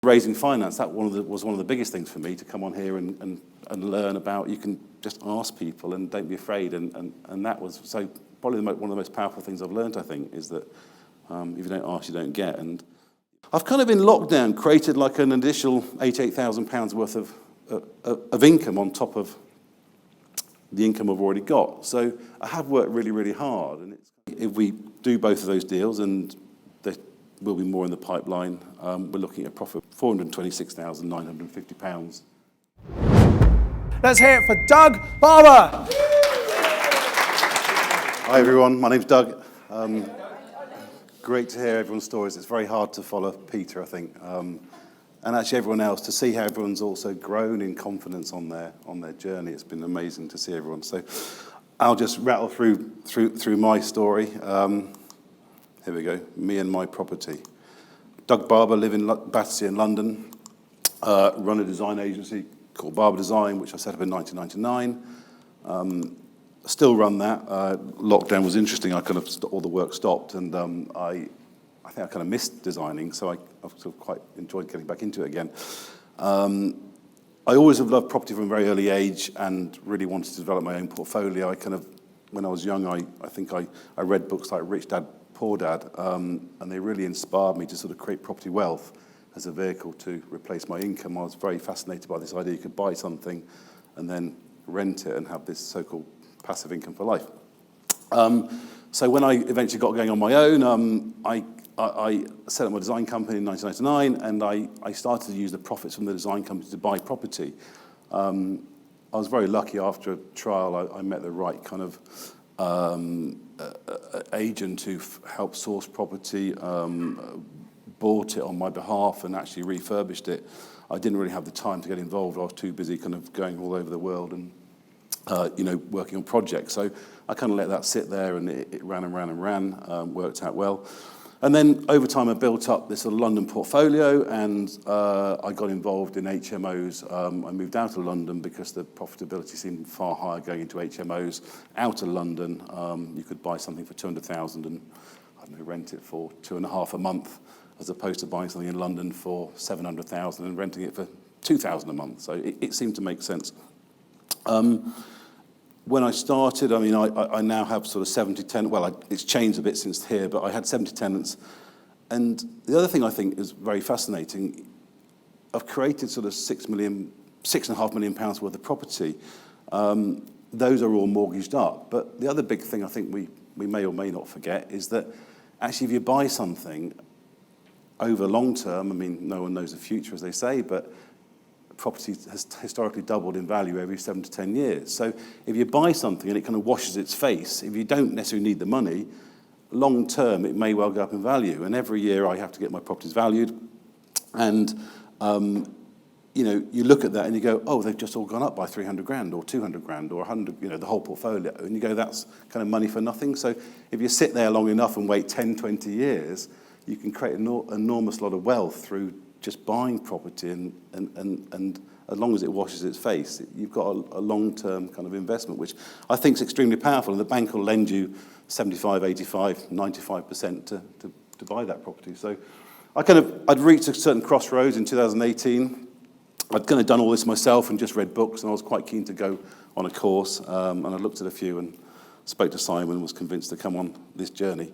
Raising finance, that was one of the biggest things for me, to come on here and learn about. You can just ask people and don't be afraid, and that was so probably one of the most powerful things I've learned, I think, is that if you don't ask, you don't get. And I've kind of in lockdown created like an additional £88,000 worth of income on top of the income I've already got. So I have worked really, really hard. And if we do both of those deals, and there will be more in the pipeline, we're looking at a profit of £426,950. Let's hear it for Doug Barber. Hi everyone, my name's Doug. Great to hear everyone's stories. It's very hard to follow Peter, I think, and actually everyone else, to see how everyone's also grown in confidence on their journey. It's been amazing to see everyone. So I'll just rattle through my story. Here we go. Me and my property. Doug Barber, live in Battersea in London. Run a design agency called Barber Design, which I set up in 1999. Still run that. Lockdown was interesting. I kind of all the work stopped, and I think I kind of missed designing, so I sort of quite enjoyed getting back into it again. I always have loved property from a very early age, and really wanted to develop my own portfolio. I kind of, when I was young, I think I read books like Rich Dad, Poor Dad, and they really inspired me to sort of create property wealth as a vehicle to replace my income. I was very fascinated by this idea you could buy something and then rent it and have this so-called passive income for life. So when I eventually got going on my own, I set up my design company in 1999, and I started to use the profits from the design company to buy property. I was very lucky. After a trial, I met the right kind of agent who helped source property, bought it on my behalf, and actually refurbished it. I didn't really have the time to get involved. I was too busy kind of going all over the world and working on projects. So I kind of let that sit there, and it ran and ran and ran, worked out well. And then over time, I built up this sort of London portfolio, and I got involved in HMOs. I moved out of London because the profitability seemed far higher going into HMOs. Out of London, you could buy something for 200,000 and, I don't know, rent it for 2.5 a month, as opposed to buying something in London for 700,000 and renting it for 2,000 a month. So it seemed to make sense. When I started, I mean, I now have sort of 70 tenants. Well, it's changed a bit since here, but I had 70 tenants. And the other thing I think is very fascinating, I've created sort of £6.5 million worth of property. Those are all mortgaged up. But the other big thing I think we may or may not forget is that actually if you buy something over long term, I mean, no one knows the future, as they say, but property has historically doubled in value every 7 to 10 years. So if you buy something and it kind of washes its face, if you don't necessarily need the money, long term it may well go up in value. And every year I have to get my properties valued. And, you look at that and you go, oh, they've just all gone up by 300 grand or 200 grand or 100, the whole portfolio. And you go, that's kind of money for nothing. So if you sit there long enough and wait 10, 20 years, you can create an enormous lot of wealth through just buying property, and as long as it washes its face, you've got a long-term kind of investment, which I think is extremely powerful. And the bank will lend you 75, 85, 95% to buy that property. So I'd reached a certain crossroads in 2018. I'd kind of done all this myself and just read books, and I was quite keen to go on a course. And I looked at a few and spoke to Simon and was convinced to come on this journey.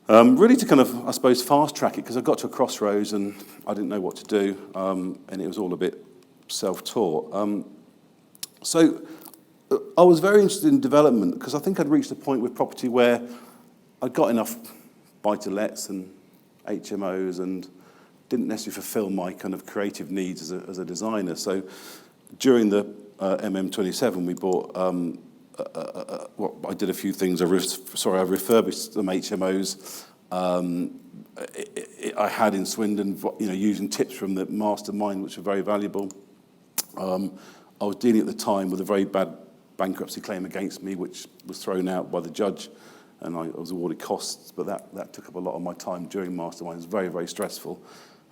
Really to kind of, I suppose, fast-track it, because I got to a crossroads and I didn't know what to do, and it was all a bit self-taught. So I was very interested in development, because I think I'd reached a point with property where I'd got enough buy-to-lets and HMOs and didn't necessarily fulfill my kind of creative needs as a designer. So during the MM27, we bought... I did a few things. I refurbished some HMOs. I had in Swindon, using tips from the Mastermind, which were very valuable. I was dealing at the time with a very bad bankruptcy claim against me, which was thrown out by the judge, and I was awarded costs. But that took up a lot of my time during Mastermind. It was very, very stressful,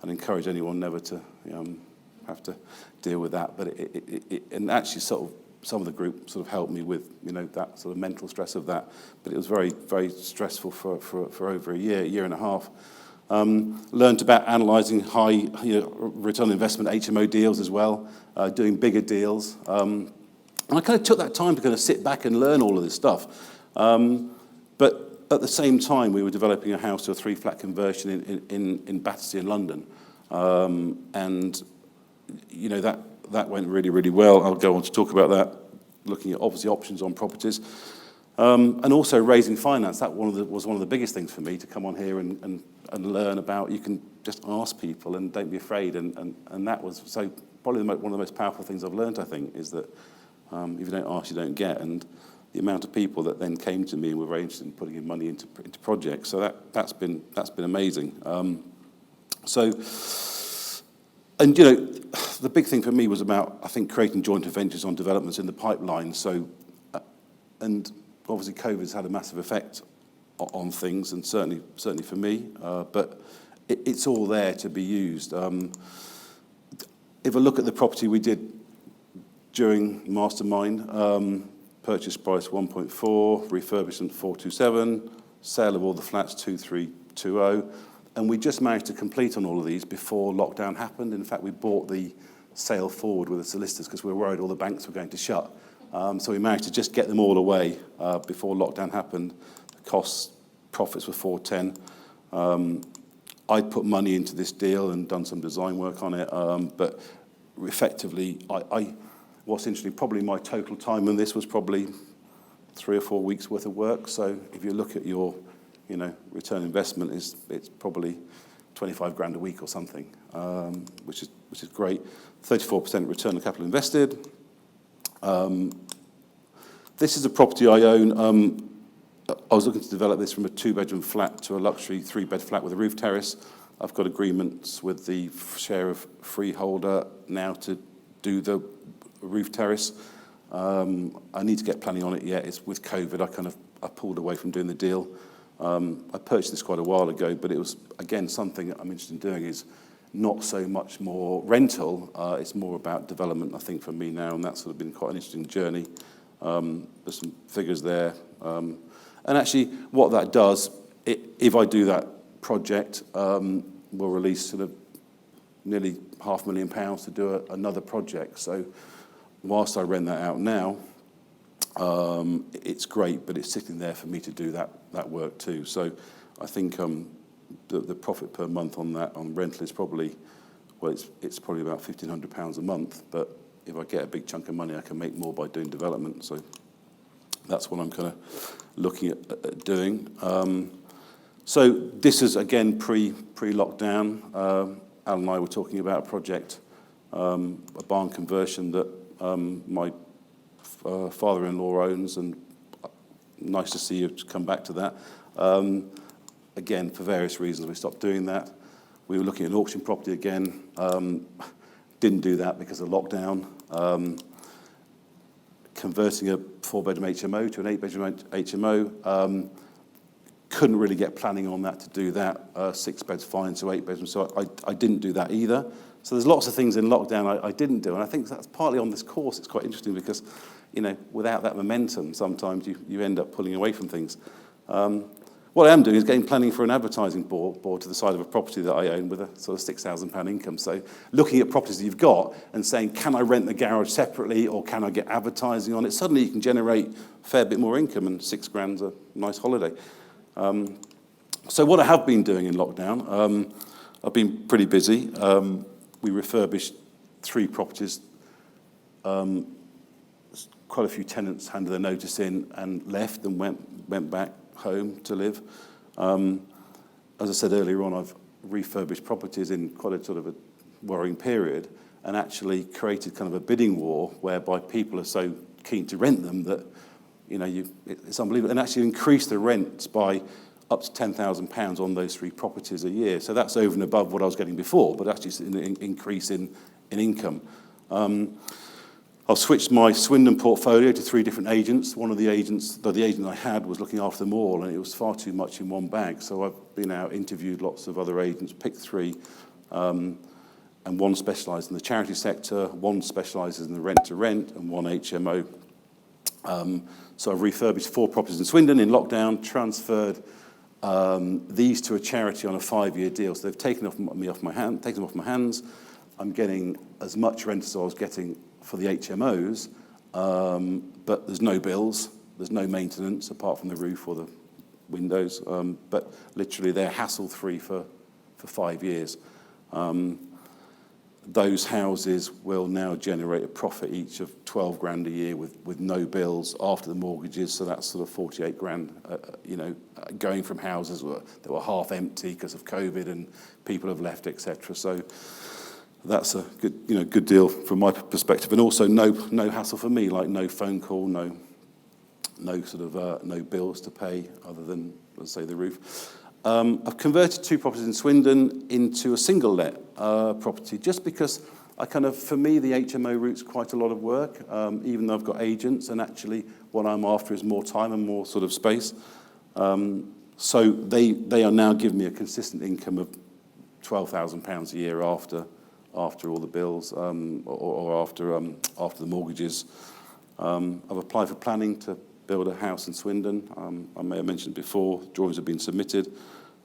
and encourage anyone never to have to deal with that. But and actually sort of. Some of the group sort of helped me with, that sort of mental stress of that. But it was very, very stressful for over a year and a half. Learned about analysing high return on investment HMO deals as well, doing bigger deals. And I kind of took that time to kind of sit back and learn all of this stuff. But at the same time, we were developing a house to a 3-flat conversion in Battersea in London. And, you know, that went really, really well. I'll go on to talk about that, looking at obviously options on properties. And also raising finance. That was one of the biggest things for me, to come on here and learn about. You can just ask people and don't be afraid. And that was so probably one of the most powerful things I've learned, I think, is that if you don't ask, you don't get. And the amount of people that then came to me and were very interested in putting in money into projects. So that's been amazing. And you know, the big thing for me was about, I think, creating joint ventures on developments in the pipeline. So, and obviously COVID's had a massive effect on things, and certainly for me, but it's all there to be used. If I look at the property we did during Mastermind, purchase price 1.4, refurbishment 427, sale of all the flats 2320, and we just managed to complete on all of these before lockdown happened. In fact, we brought the sale forward with the solicitors because we were worried all the banks were going to shut. So we managed to just get them all away before lockdown happened. The profits were 410. I'd put money into this deal and done some design work on it, but effectively, what's interesting, probably my total time on this was probably 3 or 4 weeks worth of work. So if you look at your, you know, return on investment, it's probably 25 grand a week or something, which is great. 34% return on capital invested. This is a property I own. I was looking to develop this from a 2-bedroom flat to a luxury 3-bed flat with a roof terrace. I've got agreements with the share of freeholder now to do the roof terrace. I need to get planning on it yet. It's with COVID, I pulled away from doing the deal. I purchased this quite a while ago, but it was, again, something that I'm interested in doing is not so much more rental. It's more about development, I think, for me now, and that's sort of been quite an interesting journey. There's some figures there. And actually, what that does, if I do that project, we'll release sort of nearly £500,000 to do another project. So whilst I rent that out now, it's great, but it's sitting there for me to do that work too. So I think the profit per month on that, on rental, is probably, well, it's probably about £1,500 a month, but if I get a big chunk of money, I can make more by doing development. So that's what I'm kind of looking at doing. So this is, again, pre-lockdown. Alan and I were talking about a project, a barn conversion that my father-in-law owns, and nice to see you come back to that. Again, for various reasons, we stopped doing that. We were looking at an auction property again. Didn't do that because of lockdown. Converting a 4-bedroom HMO to an 8-bedroom HMO. Couldn't really get planning on that to do that. 6 beds fine, so 8 bedrooms. So I didn't do that either. So there's lots of things in lockdown I didn't do, and I think that's partly on this course. It's quite interesting because, you know, without that momentum, sometimes you end up pulling away from things. What I am doing is getting planning for an advertising board to the side of a property that I own with a sort of £6,000 income. So looking at properties that you've got and saying, can I rent the garage separately or can I get advertising on it? Suddenly you can generate a fair bit more income, and £6,000's a nice holiday. So what I have been doing in lockdown, I've been pretty busy. We refurbished 3 properties. Quite a few tenants handed their notice in and left and went back home to live. As I said earlier on, I've refurbished properties in quite a sort of a worrying period, and actually created kind of a bidding war whereby people are so keen to rent them that, you know, it's unbelievable, and actually increased the rents by up to £10,000 on those 3 properties a year. So that's over and above what I was getting before, but actually it's an increase in income. I've switched my Swindon portfolio to 3 different agents. One of the agents, the agent I had, was looking after them all, and it was far too much in one bag. So I've been out, interviewed lots of other agents, picked 3, and one specialised in the charity sector, one specialises in the rent-to-rent, and one HMO. So I've refurbished 4 properties in Swindon in lockdown, transferred these to a charity on a 5-year deal. So they've taken them off my hands. I'm getting as much rent as I was getting for the HMOs, but there's no bills, there's no maintenance apart from the roof or the windows, but literally they're hassle-free for 5 years. Those houses will now generate a profit each of 12 grand a year with no bills after the mortgages, so that's sort of 48 grand, going from houses that were half empty because of COVID and people have left, etc. So that's a good deal from my perspective, and also no hassle for me, like no phone call, no bills to pay other than, let's say, the roof. I've converted 2 properties in Swindon into a single let property, just because for me, the HMO route's quite a lot of work, even though I've got agents, and actually what I'm after is more time and more sort of space. So they are now giving me a consistent income of £12,000 a year after all the bills, or after the mortgages. I've applied for planning to build a house in Swindon. I may have mentioned before, drawings have been submitted.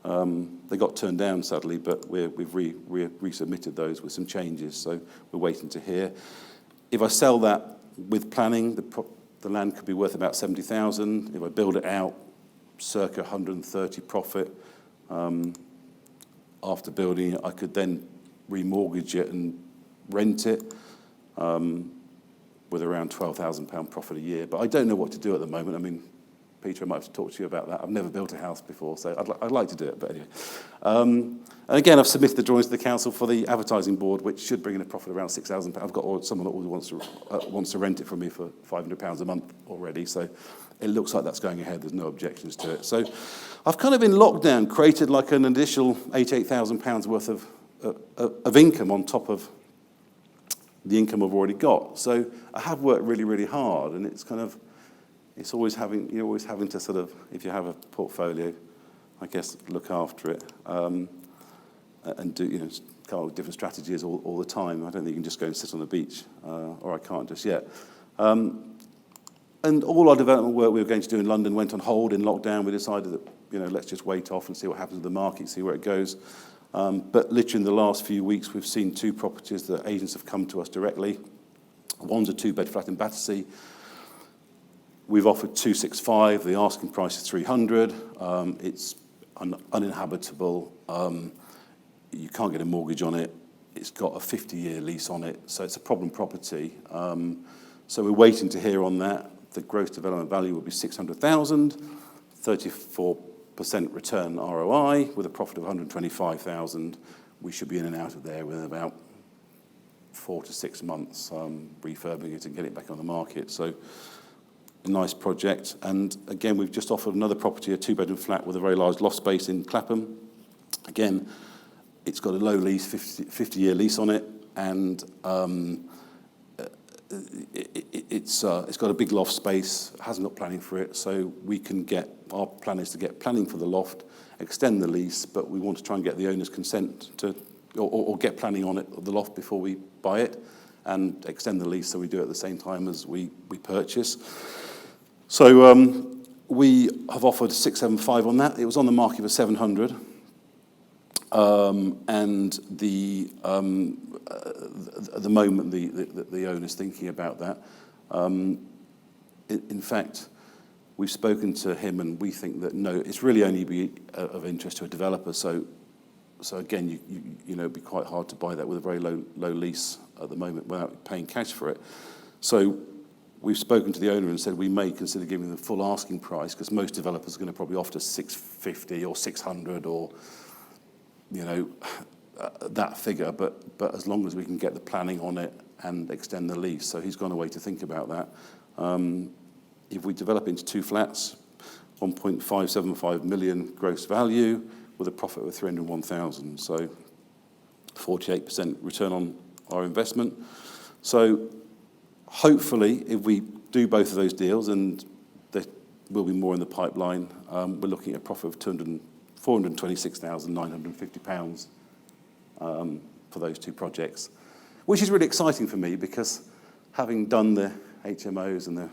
They got turned down, sadly, but we've resubmitted those with some changes, so we're waiting to hear. If I sell that with planning, the land could be worth about 70,000. If I build it out, circa 130 profit. After building it, I could then remortgage it and rent it, with around £12,000 profit a year. But I don't know what to do at the moment. I mean, Peter, I might have to talk to you about that. I've never built a house before, so I'd like to do it, but anyway. And again, I've submitted the drawings to the council for the advertising board, which should bring in a profit around £6,000. I've got someone that wants to rent it from me for £500 a month already, so it looks like that's going ahead. There's no objections to it. So I've kind of in lockdown created like an additional £88,000 worth of income on top of the income I've already got. So I have worked really, really hard, and it's always having to sort of, if you have a portfolio, I guess, look after it, and do, come up with different strategies all the time. I don't think you can just go and sit on the beach, or I can't just yet. And all our development work we were going to do in London went on hold in lockdown. We decided that, let's just wait off and see what happens with the market, see where it goes. But literally in the last few weeks, we've seen 2 properties that agents have come to us directly. One's a 2-bed flat in Battersea. We've offered 265. The asking price is 300. It's uninhabitable. You can't get a mortgage on it. It's got a 50-year lease on it, so it's a problem property. So we're waiting to hear on that. The gross development value will be 600,000, 34% return ROI with a profit of 125,000. We should be in and out of there within about 4 to 6 months, refurbing it and getting it back on the market. So a nice project. And again, we've just offered another property, a 2-bedroom flat with a very large loft space in Clapham. Again, it's got a low lease, 50-year lease on it, and it's got a big loft space, hasn't got planning for it, so our plan is to get planning for the loft, extend the lease, but we want to try and get the owner's consent to, or get planning on it, the loft, before we buy it, and extend the lease so we do it at the same time as we purchase. So we have offered 675 on that. It was on the market for 700. And at the moment, the owner's thinking about that. In fact, we've spoken to him, and we think that no, it's really only be of interest to a developer. So again, it'd be quite hard to buy that with a very low lease at the moment without paying cash for it. So we've spoken to the owner and said we may consider giving them the full asking price, because most developers are going to probably offer 650 or 600 or that figure, but as long as we can get the planning on it and extend the lease. So he's gone away to think about that. If we develop into 2 flats, 1.575 million gross value with a profit of 301,000, so 48% return on our investment. So hopefully, if we do both of those deals, and there will be more in the pipeline, we're looking at a profit of £426,950 for those 2 projects, which is really exciting for me, because having done the HMOs and the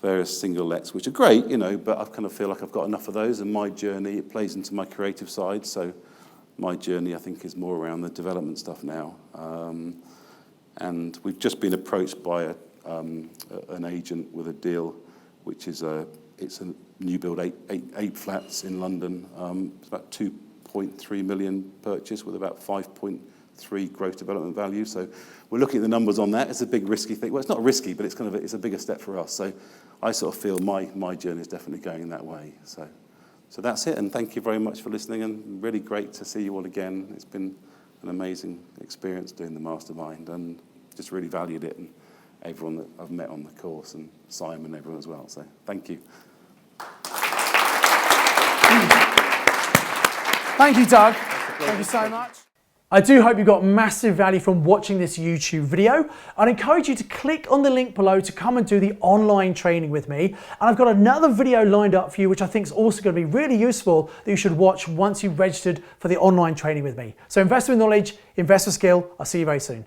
various single lets, which are great, you know, but I kind of feel like I've got enough of those, and my journey, it plays into my creative side, so my journey, I think, is more around the development stuff now. And we've just been approached by an agent with a deal, which is it's a new build, eight flats in London. It's about 2.3 million purchase with about 5.3 gross development value. So we're looking at the numbers on that. It's a big risky thing. Well, it's not risky, but it's a bigger step for us. So I sort of feel my journey is definitely going that way. So that's it, and thank you very much for listening, and really great to see you all again. It's been an amazing experience doing the Mastermind, and just really valued it, and everyone that I've met on the course, and Simon and everyone as well. So thank you. Thank you, Doug. Thank you so much. I do hope you got massive value from watching this YouTube video. I'd encourage you to click on the link below to come and do the online training with me. And I've got another video lined up for you, which I think is also going to be really useful, that you should watch once you've registered for the online training with me. So invest with knowledge, invest with skill. I'll see you very soon.